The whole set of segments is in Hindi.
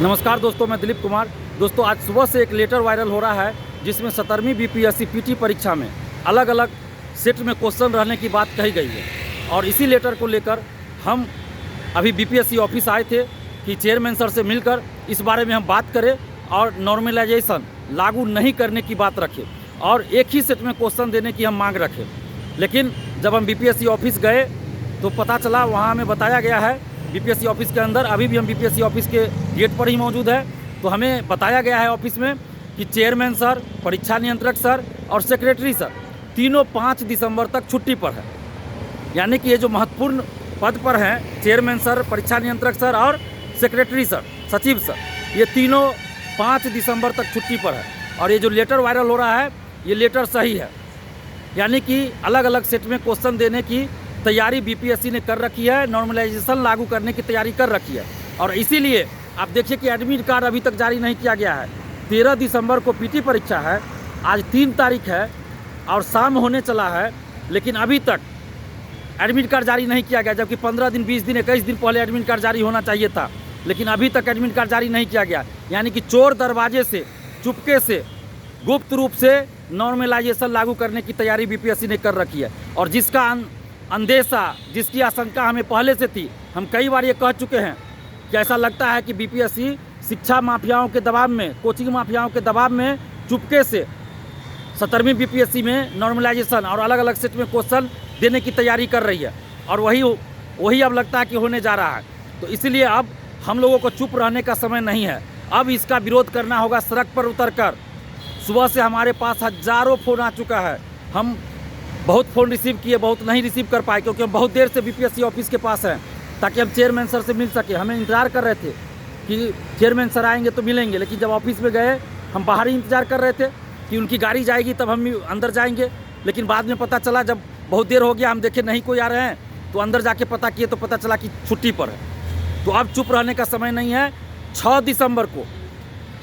नमस्कार दोस्तों, मैं दिलीप कुमार। दोस्तों, आज सुबह से एक लेटर वायरल हो रहा है जिसमें 17वीं बीपीएससी पीटी परीक्षा में अलग अलग सेट में क्वेश्चन रहने की बात कही गई है। और इसी लेटर को लेकर हम अभी बीपीएससी ऑफिस आए थे कि चेयरमैन सर से मिलकर इस बारे में हम बात करें और नॉर्मलाइजेशन लागू नहीं करने की बात रखें और एक ही सेट में क्वेश्चन देने की हम मांग रखें। लेकिन जब हम बीपीएससी ऑफिस गए तो पता चला, वहाँ हमें बताया गया है बीपीएससी ऑफिस के अंदर, अभी भी हम बीपीएससी ऑफिस के गेट पर ही मौजूद है, तो हमें बताया गया है ऑफिस में कि चेयरमैन सर, परीक्षा नियंत्रक सर और सेक्रेटरी सर तीनों 5 दिसंबर तक छुट्टी पर है। यानी कि ये जो महत्वपूर्ण पद पर हैं, चेयरमैन सर, परीक्षा नियंत्रक सर और सेक्रेटरी सर, सचिव सर, ये तीनों 5 दिसंबर तक छुट्टी पर है। और ये जो लेटर वायरल हो रहा है, ये लेटर सही है। यानी कि अलग अलग सेट में क्वेश्चन देने की तैयारी बीपीएससी ने कर रखी है, नॉर्मलाइजेशन लागू करने की तैयारी कर रखी है। और इसीलिए आप देखिए कि एडमिट कार्ड अभी तक जारी नहीं किया गया है। 13 दिसंबर को पीटी परीक्षा है, आज 3 तारीख है और शाम होने चला है, लेकिन अभी तक एडमिट कार्ड जारी नहीं किया गया, जबकि 15 दिन, 20 दिन, 21 दिन पहले एडमिट कार्ड जारी होना चाहिए था, लेकिन अभी तक एडमिट कार्ड जारी नहीं किया गया। यानी कि चोर दरवाजे से, चुपके से, गुप्त रूप से नॉर्मलाइजेशन लागू करने की तैयारी बीपीएससी ने कर रखी है। और जिसका अंदेशा, जिसकी आशंका हमें पहले से थी, हम कई बार ये कह चुके हैं कि ऐसा लगता है कि बीपीएससी शिक्षा माफियाओं के दबाव में, कोचिंग माफियाओं के दबाव में चुपके से 17वीं बीपीएससी में नॉर्मलाइजेशन और अलग अलग सेट में क्वेश्चन देने की तैयारी कर रही है। और वही अब लगता है कि होने जा रहा है। तो इसलिए अब हम लोगों को चुप रहने का समय नहीं है, अब इसका विरोध करना होगा सड़क पर उतरकर। सुबह से हमारे पास हज़ारों फ़ोन आ चुका है, हम बहुत फ़ोन रिसीव किए, बहुत नहीं रिसीव कर पाए, क्योंकि हम बहुत देर से बीपीएससी ऑफिस के पास हैं ताकि हम चेयरमैन सर से मिल सके। हमें इंतज़ार कर रहे थे कि चेयरमैन सर आएंगे तो मिलेंगे, लेकिन जब ऑफिस में गए हम बाहर ही इंतज़ार कर रहे थे कि उनकी गाड़ी जाएगी तब हम अंदर जाएंगे। लेकिन बाद में पता चला, जब बहुत देर हो गया, हम देखे नहीं कोई आ रहे हैं, तो अंदर जाके पता किए तो पता चला कि छुट्टी पर है। तो अब चुप रहने का समय नहीं है। 6 दिसंबर को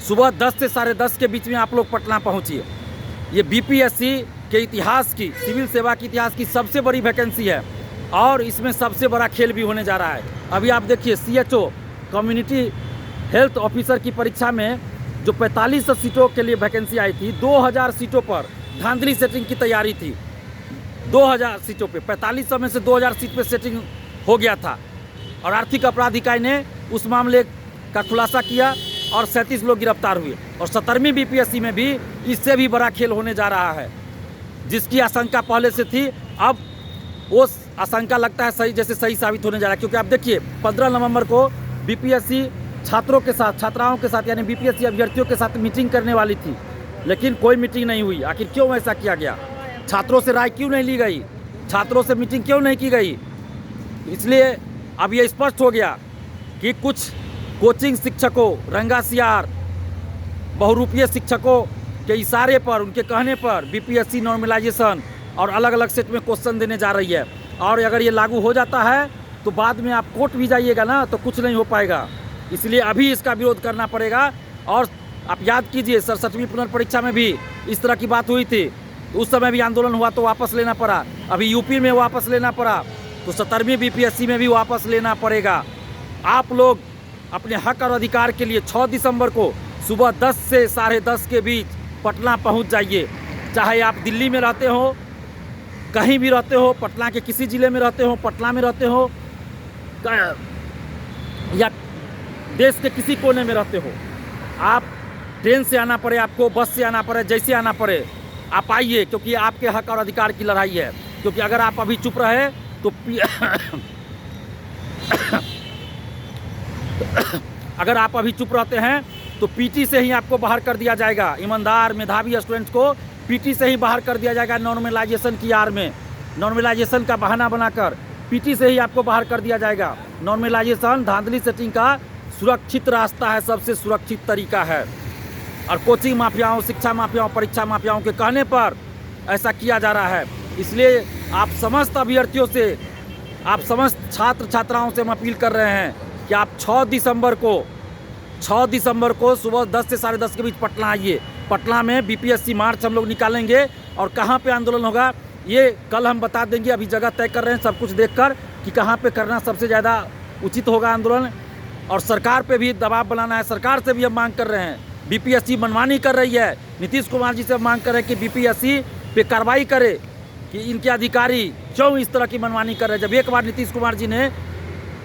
सुबह 10 से 10:30 के बीच में आप लोग पटना पहुँचिए। ये बीपीएससी के इतिहास की, सिविल सेवा के इतिहास की सबसे बड़ी वैकेंसी है और इसमें सबसे बड़ा खेल भी होने जा रहा है। अभी आप देखिए, सीएचओ, कम्युनिटी हेल्थ ऑफिसर की परीक्षा में जो 4500 सीटों के लिए वैकेंसी आई थी, 2000 सीटों पर धांधली सेटिंग की तैयारी थी। 2000 सीटों पे, 4500 में से 2000 सीट पे सेटिंग हो गया था और आर्थिक अपराध इकाई ने उस मामले का खुलासा किया और 37 लोग गिरफ्तार हुए। और 17वीं बीपीएससी में भी इससे भी बड़ा खेल होने जा रहा है। जिसकी आशंका पहले से थी, अब वो आशंका लगता है सही, जैसे सही साबित होने जा रहा है। क्योंकि आप देखिए, 15 नवंबर को बीपीएससी छात्रों के साथ, छात्राओं के साथ, यानी बीपीएससी अभ्यर्थियों के साथ मीटिंग करने वाली थी, लेकिन कोई मीटिंग नहीं हुई। आखिर क्यों ऐसा किया गया? छात्रों से राय क्यों नहीं ली गई? छात्रों से मीटिंग क्यों नहीं की गई? इसलिए अब ये स्पष्ट हो गया कि कुछ कोचिंग शिक्षकों, रंगासियार, बहुरूपीय शिक्षकों के इशारे पर, उनके कहने पर बीपीएससी नॉर्मलाइजेशन और अलग अलग सेट में क्वेश्चन देने जा रही है। और अगर ये लागू हो जाता है तो बाद में आप कोर्ट भी जाइएगा ना, तो कुछ नहीं हो पाएगा। इसलिए अभी इसका विरोध करना पड़ेगा। और आप याद कीजिए, 67वीं पुनर्परीक्षा में भी इस तरह की बात हुई थी, तो उस समय भी आंदोलन हुआ तो वापस लेना पड़ा। अभी यूपी में वापस लेना पड़ा, तो 17वीं बीपीएससी में भी वापस लेना पड़ेगा। आप लोग अपने हक और अधिकार के लिए 6 दिसंबर को सुबह 10 से 10:30 के बीच पटना पहुंच जाइए। चाहे आप दिल्ली में रहते हो, कहीं भी रहते हो, पटना के किसी ज़िले में रहते हो, पटना में रहते हो, या देश के किसी कोने में रहते हो, आप ट्रेन से आना पड़े, आपको बस से आना पड़े, जैसे आना पड़े आप आइए, क्योंकि आपके हक और अधिकार की लड़ाई है। क्योंकि अगर आप अभी चुप रहे तो अगर आप अभी चुप रहते हैं तो पीटी से ही आपको बाहर कर दिया जाएगा। ईमानदार, मेधावी स्टूडेंट्स को पीटी से ही बाहर कर दिया जाएगा। नॉर्मलाइजेशन की आड़ में, नॉर्मलाइजेशन का बहाना बनाकर पीटी से ही आपको बाहर कर दिया जाएगा। नॉर्मलाइजेशन धांधली सेटिंग का सुरक्षित रास्ता है, सबसे सुरक्षित तरीका है। और कोचिंग माफियाओं, शिक्षा माफियाओं, परीक्षा माफियाओं के कहने पर ऐसा किया जा रहा है। इसलिए आप समस्त अभ्यर्थियों से, आप समस्त छात्र छात्राओं से हम अपील कर रहे हैं कि आप 6 दिसंबर को सुबह 10 से 10:30 के बीच पटना आइए। पटना में बीपीएससी मार्च हम लोग निकालेंगे और कहाँ पे आंदोलन होगा ये कल हम बता देंगे। अभी जगह तय कर रहे हैं सब कुछ देखकर कि कहाँ पे करना सबसे ज़्यादा उचित होगा आंदोलन। और सरकार पे भी दबाव बनाना है। सरकार से भी हम मांग कर रहे हैं, बीपीएससी मनमानी कर रही है। नीतीश कुमार जी से मांग कर रहे हैं कि बीपीएससी पे कार्रवाई करे कि इनके अधिकारी क्यों इस तरह की मनमानी कर रहे हैं। जब एक बार नीतीश कुमार जी ने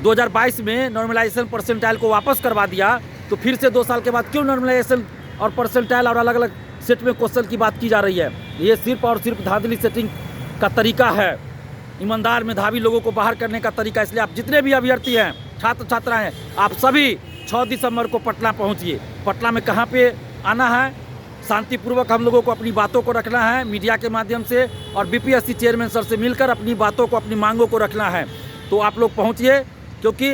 2022 में नॉर्मलाइजेशन परसेंटाइल को वापस करवा दिया, तो फिर से 2 साल के बाद क्यों नॉर्मलाइजेशन और परसेंटाइल और अलग अलग सेट में क्वेश्चन की बात की जा रही है। ये सिर्फ और सिर्फ धांधली सेटिंग का तरीका है, ईमानदार मेधावी लोगों को बाहर करने का तरीका। इसलिए आप जितने भी अभ्यर्थी हैं, छात्र छात्रा हैं, आप सभी 6 दिसंबर को पटना पहुंचिए। पटना में कहाँ पे आना है, शांतिपूर्वक हम लोगों को अपनी बातों को रखना है मीडिया के माध्यम से, और बीपीएससी चेयरमैन सर से मिलकर अपनी बातों को, अपनी मांगों को रखना है। तो आप लोग पहुँचिए, क्योंकि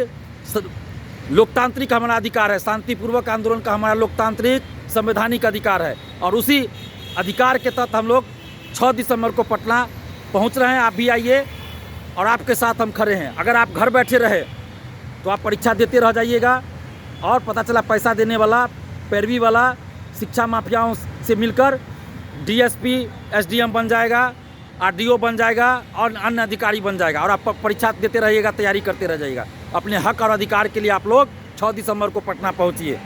लोकतांत्रिक हमारा अधिकार है, शांतिपूर्वक आंदोलन का हमारा लोकतांत्रिक संवैधानिक अधिकार है, और उसी अधिकार के तहत हम लोग 6 दिसंबर को पटना पहुंच रहे हैं। आप भी आइए और आपके साथ हम खड़े हैं। अगर आप घर बैठे रहे तो आप परीक्षा देते रह जाइएगा, और पता चला पैसा देने वाला, पैरवी वाला, शिक्षा माफियाओं से मिलकर डीएसपी एसडीएम बन जाएगा, आरडीओ बन जाएगा और अन्य अधिकारी बन जाएगा, और आप परीक्षा देते रहिएगा, तैयारी करते रह जाइएगा। अपने हक और अधिकार के लिए आप लोग 6 दिसंबर को पटना पहुँचिए।